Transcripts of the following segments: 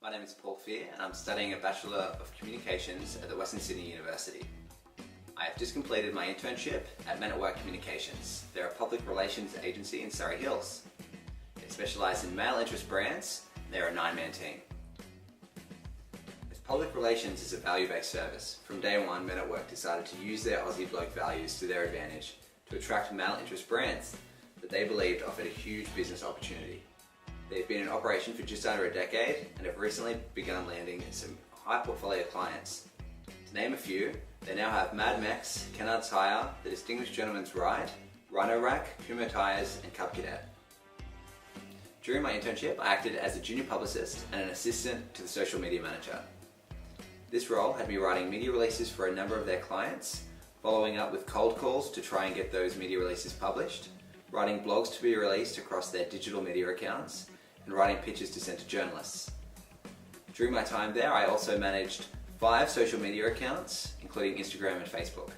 My name is Paul Fear and I'm studying a Bachelor of Communications at the Western Sydney University. I have just completed my internship at Men at Work Communications. They're a public relations agency in Surrey Hills. They specialise in male interest brands and they're a 9-man team. As public relations is a value-based service, from day one Men at Work decided to use their Aussie bloke values to their advantage to attract male interest brands that they believed offered a huge business opportunity. They've been in operation for just under a decade and have recently begun landing some high portfolio clients. To name a few, they now have Mad Mex, Kennard's Hire, The Distinguished Gentleman's Ride, Rhino Rack, Puma Tires and Cub Cadet. During my internship, I acted as a junior publicist and an assistant to the social media manager. This role had me writing media releases for a number of their clients, following up with cold calls to try and get those media releases published, writing blogs to be released across their digital media accounts, and writing pitches to send to journalists. During my time there, I also managed 5 social media accounts, including Instagram and Facebook.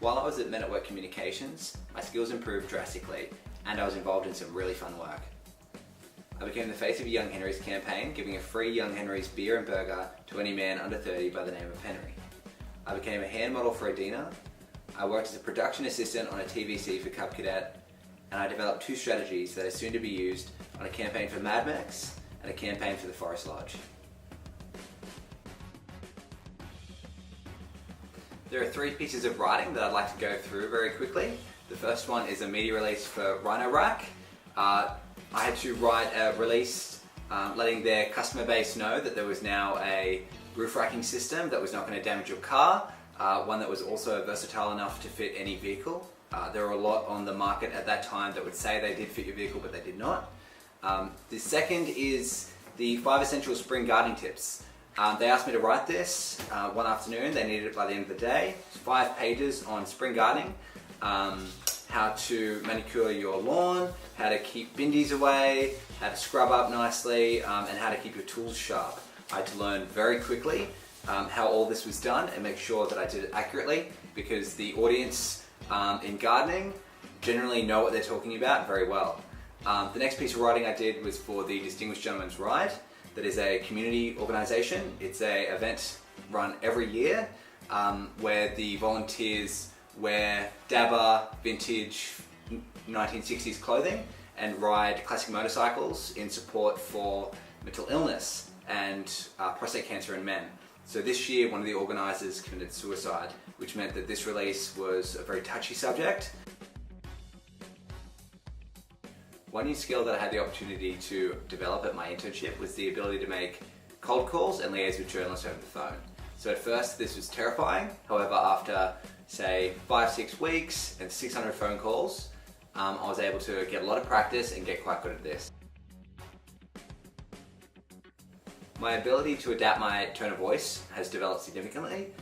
While I was at Men at Work Communications, my skills improved drastically, and I was involved in some really fun work. I became the face of a Young Henry's campaign, giving a free Young Henry's beer and burger to any man under 30 by the name of Henry. I became a hand model for Adina. I worked as a production assistant on a TVC for Cub Cadet, and I developed 2 strategies that are soon to be used on a campaign for Mad Mex and a campaign for the Forest Lodge. There are 3 pieces of writing that I'd like to go through very quickly. The first one is a media release for Rhino Rack. I had to write a release letting their customer base know that there was now a roof racking system that was not going to damage your car, one that was also versatile enough to fit any vehicle. There were a lot on the market at that time that would say they did fit your vehicle, but they did not. The second is the 5 essential spring gardening tips. They asked me to write this one afternoon. They needed it by the end of the day. It's 5 pages on spring gardening, how to manicure your lawn, how to keep bindies away, how to scrub up nicely, and how to keep your tools sharp. I had to learn very quickly how all this was done and make sure that I did it accurately, because the audience in gardening generally know what they're talking about very well. The next piece of writing I did was for the Distinguished Gentleman's Ride. That is a community organisation. It's an event run every year where the volunteers wear dabba, vintage 1960s clothing and ride classic motorcycles in support for mental illness and prostate cancer in men. So this year, one of the organisers committed suicide, which meant that this release was a very touchy subject. One new skill that I had the opportunity to develop at my internship was the ability to make cold calls and liaise with journalists over the phone. So at first this was terrifying. However, after say 5-6 weeks and 600 phone calls, I was able to get a lot of practice and get quite good at this. My ability to adapt my tone of voice has developed significantly,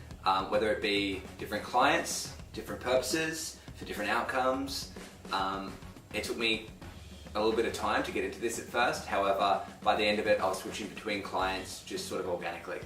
whether it be different clients, different purposes, for different outcomes. It took me a little bit of time to get into this at first. However, by the end of it, I was switching between clients just sort of organically.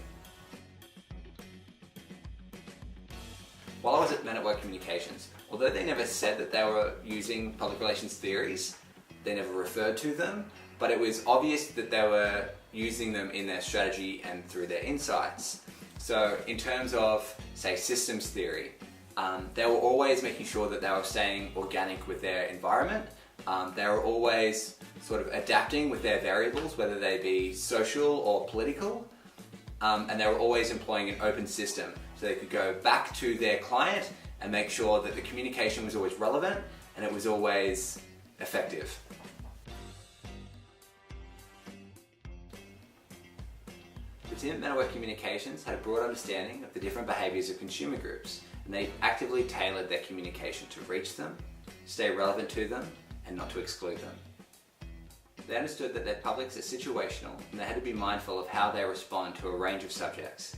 While I was at Men at Work Communications, although they never said that they were using public relations theories, they never referred to them, but it was obvious that they were using them in their strategy and through their insights. So in terms of, say, systems theory, they were always making sure that they were staying organic with their environment. They were always sort of adapting with their variables, whether they be social or political, and they were always employing an open system so they could go back to their client and make sure that the communication was always relevant and it was always effective. The team at Men at Work Communications had a broad understanding of the different behaviours of consumer groups, and they actively tailored their communication to reach them, stay relevant to them, and not to exclude them. They understood that their publics are situational and they had to be mindful of how they respond to a range of subjects.